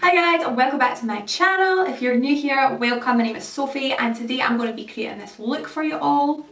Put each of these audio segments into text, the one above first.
Hi guys, and welcome back to my channel. If you're new here, welcome. My name is Sophie and today I'm going to be creating this look for you all.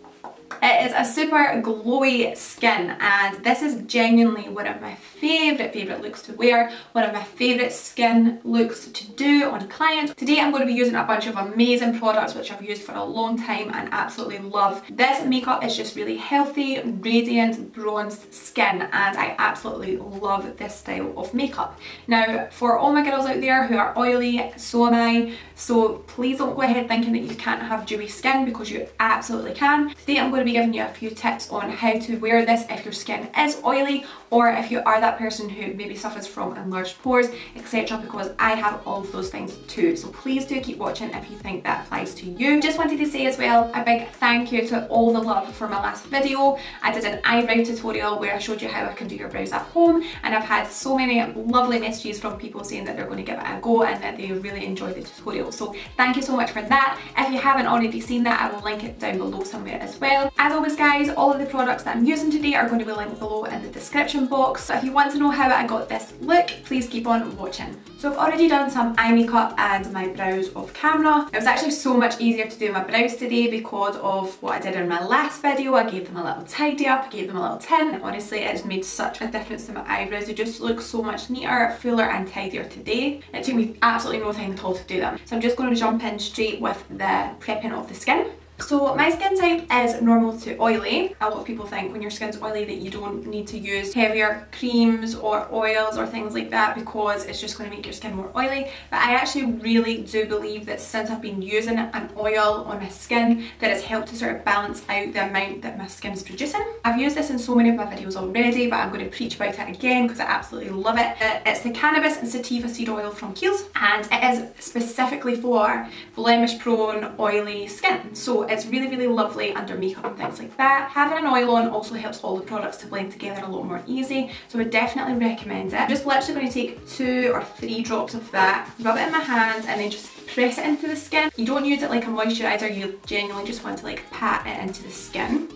It is a super glowy skin and this is genuinely one of my favourite looks to wear, one of my favourite skin looks to do on clients. Today I'm going to be using a bunch of amazing products which I've used for a long time and absolutely love. This makeup is just really healthy, radiant, bronzed skin and I absolutely love this style of makeup. Now for all my girls out there who are oily, so am I, so please don't go ahead thinking that you can't have dewy skin because you absolutely can. Today I'm going to be giving you a few tips on how to wear this if your skin is oily or if you are that person who maybe suffers from enlarged pores, etc., because I have all of those things too. So please do keep watching if you think that applies to you. Just wanted to say as well a big thank you to all the love for my last video. I did an eyebrow tutorial where I showed you how I can do your brows at home and I've had so many lovely messages from people saying that they're going to give it a go and that they really enjoyed the tutorial. So thank you so much for that. If you haven't already seen that, I will link it down below somewhere as well. As always guys, all of the products that I'm using today are going to be linked below in the description box. So if you want to know how I got this look, please keep on watching. So I've already done some eye makeup and my brows off camera. It was actually so much easier to do my brows today because of what I did in my last video. I gave them a little tidy up, I gave them a little tint. Honestly, it's made such a difference to my eyebrows. They just look so much neater, fuller and tidier today. It took me absolutely no time at all to do them. So I'm just going to jump in straight with the prepping of the skin. So my skin type is normal to oily. A lot of people think when your skin's oily that you don't need to use heavier creams or oils or things like that because it's just going to make your skin more oily. But I actually really do believe that since I've been using an oil on my skin that it's helped to sort of balance out the amount that my skin's producing. I've used this in so many of my videos already, but I'm going to preach about it again because I absolutely love it. It's the cannabis and sativa seed oil from Kiehl's and it is specifically for blemish prone oily skin. So it's really lovely under makeup and things like that. Having an oil on also helps all the products to blend together a lot more easy, so I would definitely recommend it. I'm just literally going to take 2 or 3 drops of that, rub it in my hand and then just press it into the skin. You don't use it like a moisturiser, you genuinely just want to like pat it into the skin.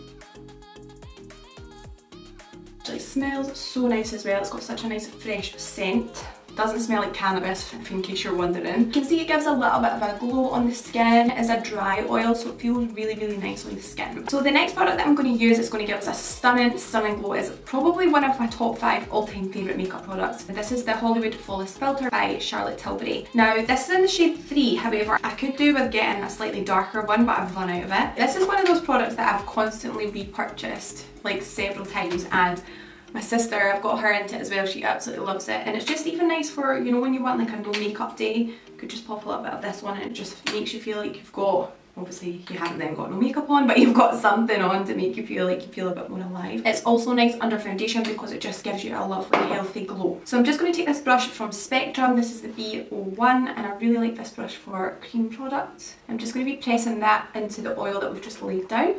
It smells so nice as well, it's got such a nice fresh scent. Doesn't smell like cannabis, in case you're wondering. You can see it gives a little bit of a glow on the skin. It's a dry oil, so it feels really nice on the skin. So the next product that I'm going to use is going to give us a stunning glow. It's probably one of my top 5 all-time favourite makeup products. This is the Hollywood Flawless Filter by Charlotte Tilbury. Now this is in the shade 3, however I could do with getting a slightly darker one, but I've run out of it. This is one of those products that I've constantly repurchased like several times, and my sister, I've got her into it as well, she absolutely loves it. And it's just even nice for, you know, when you want like a no makeup day, you could just pop a little bit of this one and it just makes you feel like you've got, obviously you haven't then got no makeup on, but you've got something on to make you feel like you feel a bit more alive. It's also nice under foundation because it just gives you a lovely healthy glow. So I'm just going to take this brush from Spectrum, this is the B01 and I really like this brush for cream products. I'm just going to be pressing that into the oil that we've just laid down.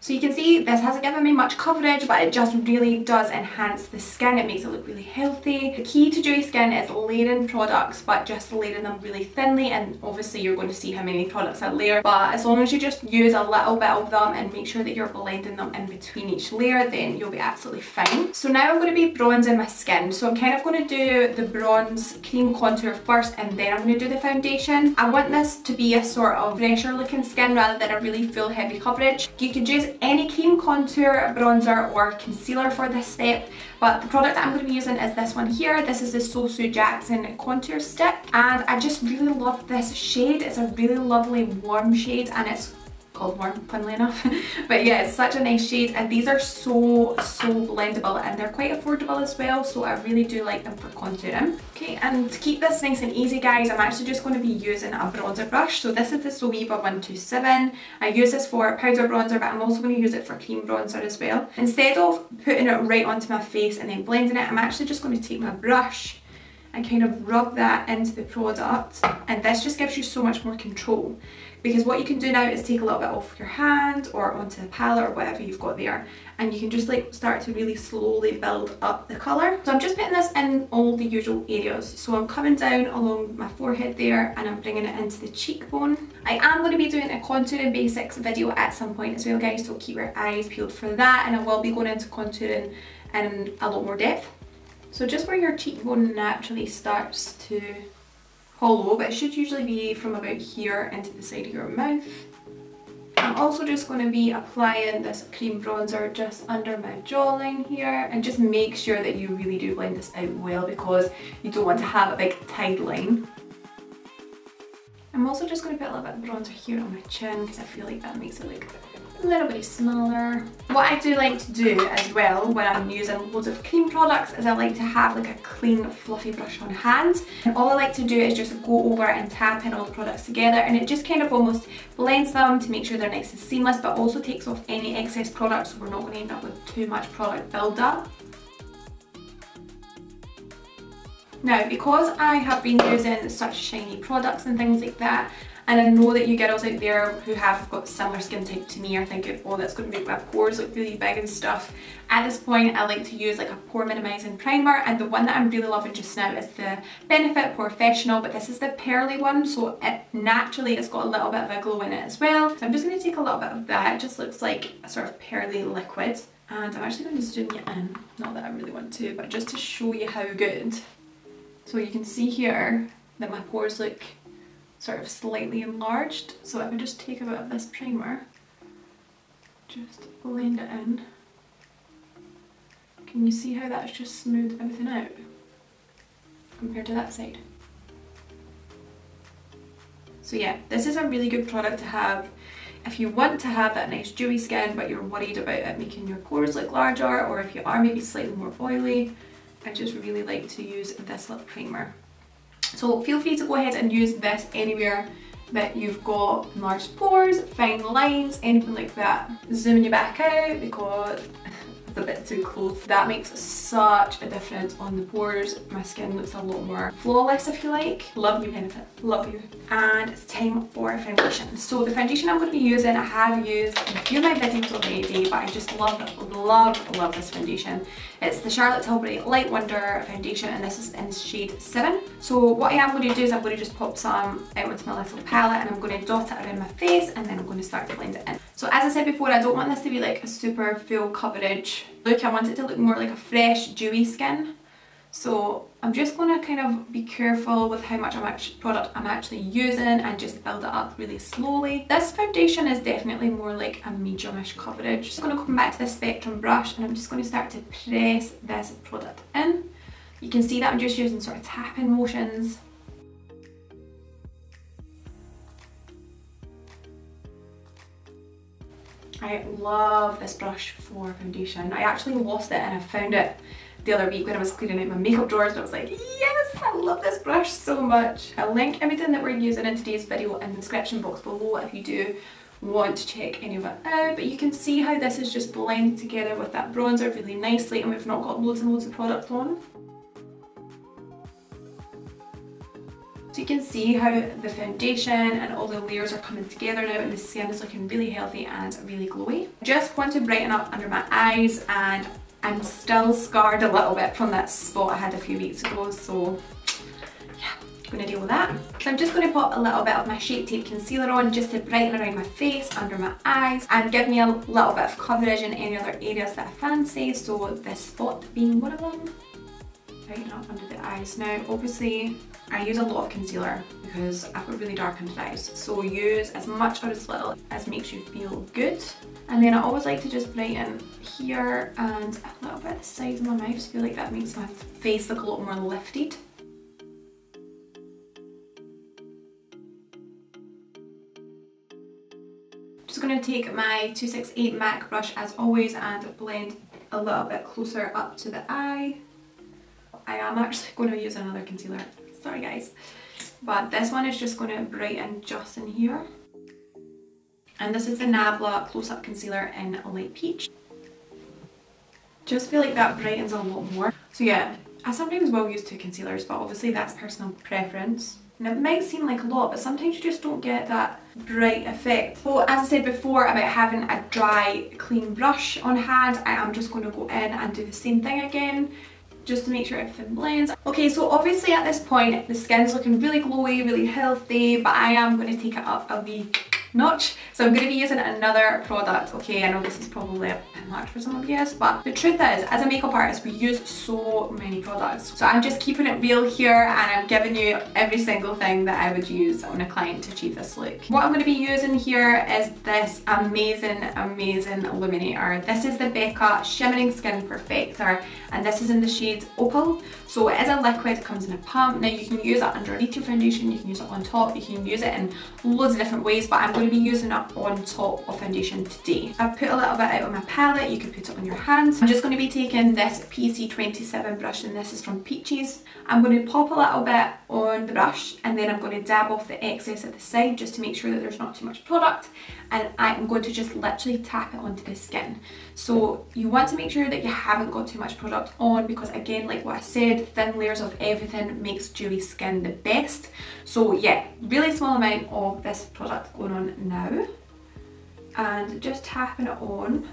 So you can see this hasn't given me much coverage, but it just really does enhance the skin. It makes it look really healthy. The key to dewy skin is layering products, but just layering them really thinly, and obviously you're going to see how many products I layer, but as long as you just use a little bit of them and make sure that you're blending them in between each layer, then you'll be absolutely fine. So now I'm going to be bronzing my skin. So I'm kind of going to do the bronze cream contour first and then I'm going to do the foundation. I want this to be a sort of fresher looking skin rather than a really full heavy coverage. You could use any cream contour, bronzer or concealer for this step, but the product that I'm going to be using is this one here. This is the Sophie Jackson contour stick and I just really love this shade. It's a really lovely warm shade and it's called warm, funnily enough. But yeah, it's such a nice shade and these are so blendable and they're quite affordable as well, so I really do like them for contouring. Okay, and to keep this nice and easy guys, I'm actually just going to be using a bronzer brush. So this is the Soviva 127. I use this for powder bronzer, but I'm also going to use it for cream bronzer as well. Instead of putting it right onto my face and then blending it, I'm actually just going to take my brush and kind of rub that into the product, and this just gives you so much more control. Because what you can do now is take a little bit off your hand or onto the palette or whatever you've got there, and you can just like start to really slowly build up the colour. So I'm just putting this in all the usual areas. So I'm coming down along my forehead there and I'm bringing it into the cheekbone. I am going to be doing a contouring basics video at some point as well guys, so keep your eyes peeled for that, and I will be going into contouring in a lot more depth. So just where your cheekbone naturally starts to hollow, but it should usually be from about here into the side of your mouth. I'm also just going to be applying this cream bronzer just under my jawline here, and just make sure that you really do blend this out well because you don't want to have a big tide line. I'm also just going to put a little bit of bronzer here on my chin because I feel like that makes it look a little bit smaller. What I do like to do as well when I'm using loads of cream products is I like to have like a clean fluffy brush on hand, and all I like to do is just go over and tap in all the products together, and it just kind of almost blends them to make sure they're nice and seamless, but also takes off any excess product so we're not going to end up with too much product build-up. Now, because I have been using such shiny products and things like that, and I know that you girls out there who have got similar skin type to me are thinking, oh, that's going to make my pores look really big and stuff. At this point, I like to use like a pore minimizing primer, and the one that I'm really loving just now is the Benefit Professional, but this is the pearly one, so it naturally it's got a little bit of a glow in it as well. So I'm just going to take a little bit of that. It just looks like a sort of pearly liquid, and I'm actually going to zoom you in, not that I really want to, but just to show you how good. So you can see here that my pores look sort of slightly enlarged. So if I just take a bit of this primer, just blend it in. Can you see how that's just smoothed everything out compared to that side? So yeah, this is a really good product to have if you want to have that nice dewy skin but you're worried about it making your pores look larger, or if you are maybe slightly more oily. I just really like to use this little primer. So feel free to go ahead and use this anywhere that you've got enlarged pores, fine lines, anything like that. Zooming you back out because it's a bit too close. That makes such a difference on the pores. My skin looks a lot more flawless, if you like. Love you, Benefit, love you. And it's time for foundation. So the foundation I'm going to be using, I have used in a few of my videos already, but I just love this foundation. It's the Charlotte Tilbury Light Wonder foundation, and this is in shade 7. So what I am going to do is I'm going to just pop some out onto my little palette, and I'm going to dot it around my face, and then I'm going to start to blend it in. So as I said before, I don't want this to be like a super full coverage look. I want it to look more like a fresh, dewy skin. So I'm just going to kind of be careful with how much product I'm actually using and just build it up really slowly. This foundation is definitely more like a medium-ish coverage. Just going to come back to this Spectrum brush, and I'm just going to start to press this product in. You can see that I'm just using sort of tapping motions. I love this brush for foundation. I actually lost it and I found it the other week when I was cleaning out my makeup drawers, and I was like, yes, I love this brush so much. I'll link everything that we're using in today's video in the description box below if you do want to check any of it out. But you can see how this is just blended together with that bronzer really nicely, and we've not got loads and loads of product on. So you can see how the foundation and all the layers are coming together now, and the skin is looking really healthy and really glowy. Just want to brighten up under my eyes, and I'm still scarred a little bit from that spot I had a few weeks ago, so yeah, I'm going to deal with that. So I'm just going to pop a little bit of my Shape Tape concealer on just to brighten around my face, under my eyes, and give me a little bit of coverage in any other areas that I fancy, so this spot being one of them. Brighten up under the eyes. Now obviously I use a lot of concealer because I've got really dark under the eyes, so use as much or as little as makes you feel good. And then I always like to just brighten here and a little bit at the sides of my mouth. I feel like that makes my face look a lot more lifted. Just going to take my 268 MAC brush as always and blend a little bit closer up to the eye. I am actually going to use another concealer, sorry guys, but this one is just going to brighten just in here. And this is the Nabla Close-Up Concealer in Light Peach. Just feel like that brightens a lot more. So yeah, I sometimes will use 2 concealers, but obviously that's personal preference. And it might seem like a lot, but sometimes you just don't get that bright effect. So as I said before about having a dry, clean brush on hand, I am just going to go in and do the same thing again, just to make sure everything blends. Okay, so obviously at this point the skin's looking really glowy, really healthy, but I am going to take it up a wee notch. So I'm going to be using another product. Okay, I know this is probably a bit much for some of you, but the truth is, as a makeup artist, we use so many products. So I'm just keeping it real here, and I'm giving you every single thing that I would use on a client to achieve this look. What I'm going to be using here is this amazing illuminator. This is the Becca Shimmering Skin Perfector, and this is in the shade Opal. So it is a liquid, it comes in a pump. Now you can use it underneath your foundation, you can use it on top, you can use it in loads of different ways, but I'm going to be using it on top of foundation today. I've put a little bit out on my palette, you can put it on your hands. I'm just going to be taking this PC27 brush, and this is from Peaches. I'm going to pop a little bit on the brush, and then I'm going to dab off the excess at the side just to make sure that there's not too much product, and I am going to just literally tap it onto the skin. So you want to make sure that you haven't got too much product on, because again, like what I said, thin layers of everything makes dewy skin the best. So yeah, really small amount of this product going on now, and just tapping it on,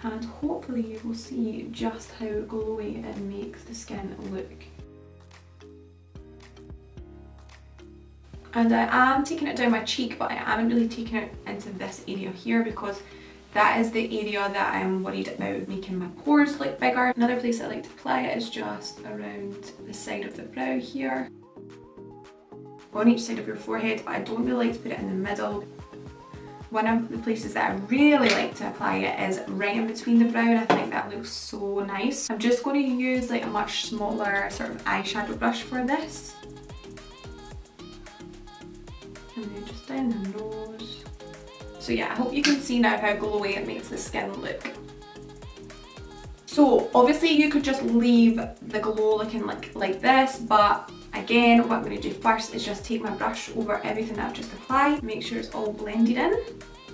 and hopefully you will see just how glowy it makes the skin look. And I am taking it down my cheek, but I haven't really taken it into this area here, because that is the area that I'm worried about making my pores look bigger. Another place I like to apply it is just around the side of the brow here, on each side of your forehead, but I don't really like to put it in the middle. One of the places that I really like to apply it is right in between the brow, and I think that looks so nice. I'm just going to use like a much smaller sort of eyeshadow brush for this. And then just down the nose. So yeah, I hope you can see now how glowy it makes the skin look. So obviously you could just leave the glow looking like this, but again, what I'm going to do first is just take my brush over everything that I've just applied, make sure it's all blended in,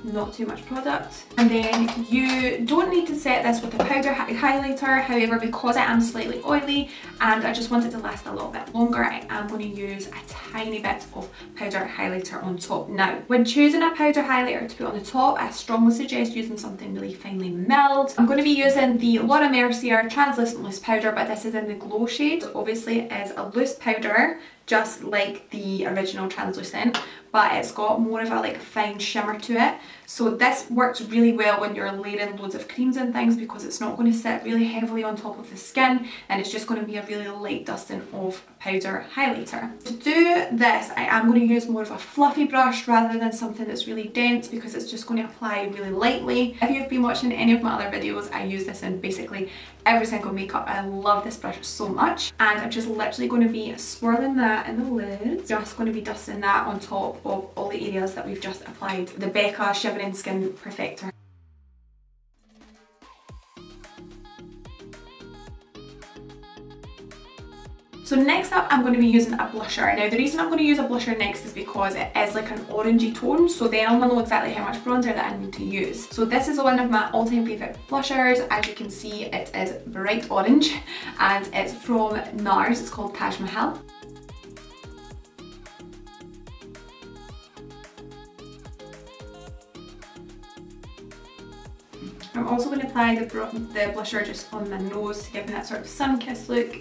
not too much product. And then you don't need to set this with a powder highlighter, however, because I am slightly oily and I just want it to last a little bit longer, I am going to use a tiny bit of powder highlighter on top. Now, when choosing a powder highlighter to put on the top, I strongly suggest using something really finely milled. I'm going to be using the Laura Mercier Translucent Loose Powder, but this is in the Glow shade. Obviously it is a loose powder, just like the original translucent, but it's got more of a like fine shimmer to it. So this works really well when you're layering loads of creams and things, because it's not going to sit really heavily on top of the skin, and it's just going to be a really light dusting of powder highlighter. To do this, I am going to use more of a fluffy brush rather than something that's really dense, because it's just going to apply really lightly. If you've been watching any of my other videos, I use this in basically every single makeup. I love this brush so much, and I'm just literally going to be swirling that in the lid, just going to be dusting that on top of all the areas that we've just applied the Becca Shimmering Skin Perfector. So next up, I'm going to be using a blusher. Now the reason I'm going to use a blusher next is because it is like an orangey tone, so then I'll know exactly how much bronzer that I need to use. So this is one of my all-time favourite blushers. As you can see, it is bright orange, and it's from NARS. It's called Taj Mahal. I'm also going to apply the blusher just on my nose to give me that sort of sun-kissed look,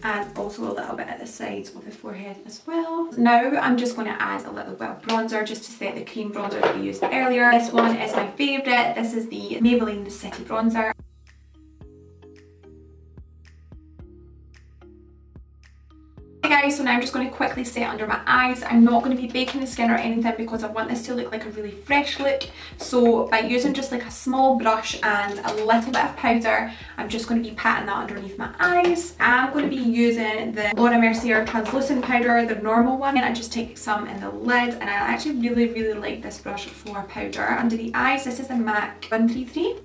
and also a little bit at the sides of the forehead as well. Now I'm just going to add a little bit of bronzer just to set the cream bronzer that we used earlier. This one is my favourite. This is the Maybelline City Bronzer. Hey guys, so now I'm just going to quickly set under my eyes. I'm not going to be baking the skin or anything because I want this to look like a really fresh look. So by using just like a small brush and a little bit of powder, I'm just going to be patting that underneath my eyes. I'm going to be using the Laura Mercier Translucent Powder, the normal one, and I just take some in the lid, and I actually really like this brush for powder under the eyes. This is the MAC 133.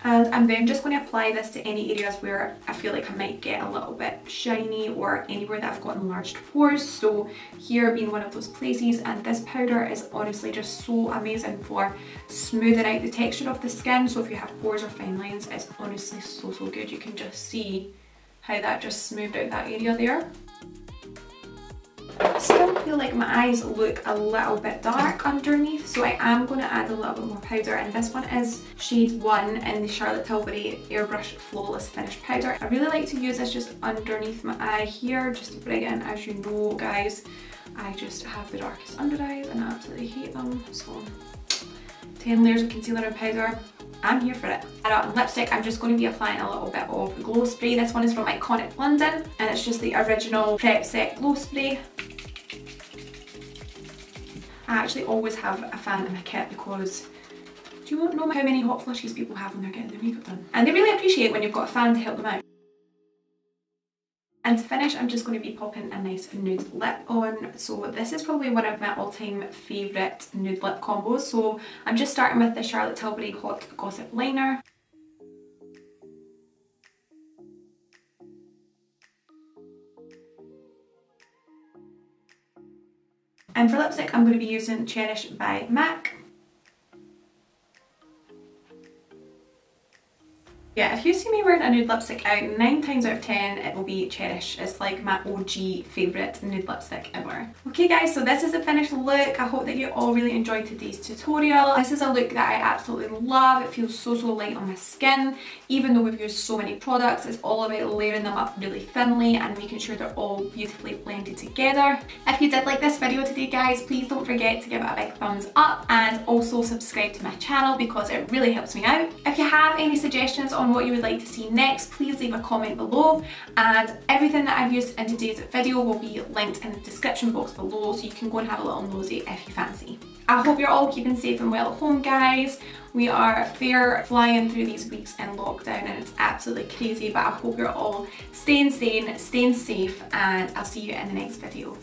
And I'm then just going to apply this to any areas where I feel like I might get a little bit shiny, or anywhere that I've got enlarged pores. So here being one of those places, and this powder is honestly just so amazing for smoothing out the texture of the skin. So if you have pores or fine lines, it's honestly so good. You can just see how that just smoothed out that area there. I still feel like my eyes look a little bit dark underneath, so I am going to add a little bit more powder, and this one is shade 1 in the Charlotte Tilbury Airbrush Flawless Finish Powder. I really like to use this just underneath my eye here, just to bring it in. As you know guys, I just have the darkest under eyes and I absolutely hate them. So 10 layers of concealer and powder. I'm here for it. And lipstick, I'm just going to be applying a little bit of Glow Spray. This one is from Iconic London and it's just the original Prep Set Glow Spray. I actually always have a fan in my kit because do you know how many hot flushes people have when they're getting their makeup done? And they really appreciate when you've got a fan to help them out. And to finish, I'm just going to be popping a nice nude lip on. So this is probably one of my all-time favourite nude lip combos. So I'm just starting with the Charlotte Tilbury Hot Gossip Liner. And for lipstick, I'm going to be using Cherish by MAC. Yeah, if you see me wearing a nude lipstick out, 9 times out of 10 it will be Cherish. It's like my OG favourite nude lipstick ever. Okay guys, so this is the finished look. I hope that you all really enjoyed today's tutorial. This is a look that I absolutely love. It feels so light on my skin. Even though we've used so many products, it's all about layering them up really thinly and making sure they're all beautifully blended together. If you did like this video today guys, please don't forget to give it a big thumbs up and also subscribe to my channel because it really helps me out. If you have any suggestions on what you would like to see next, please leave a comment below, and everything that I've used in today's video will be linked in the description box below so you can go and have a little nosy if you fancy. I hope you're all keeping safe and well at home guys. We are fair flying through these weeks in lockdown and it's absolutely crazy, but I hope you're all staying sane, staying safe, and I'll see you in the next video.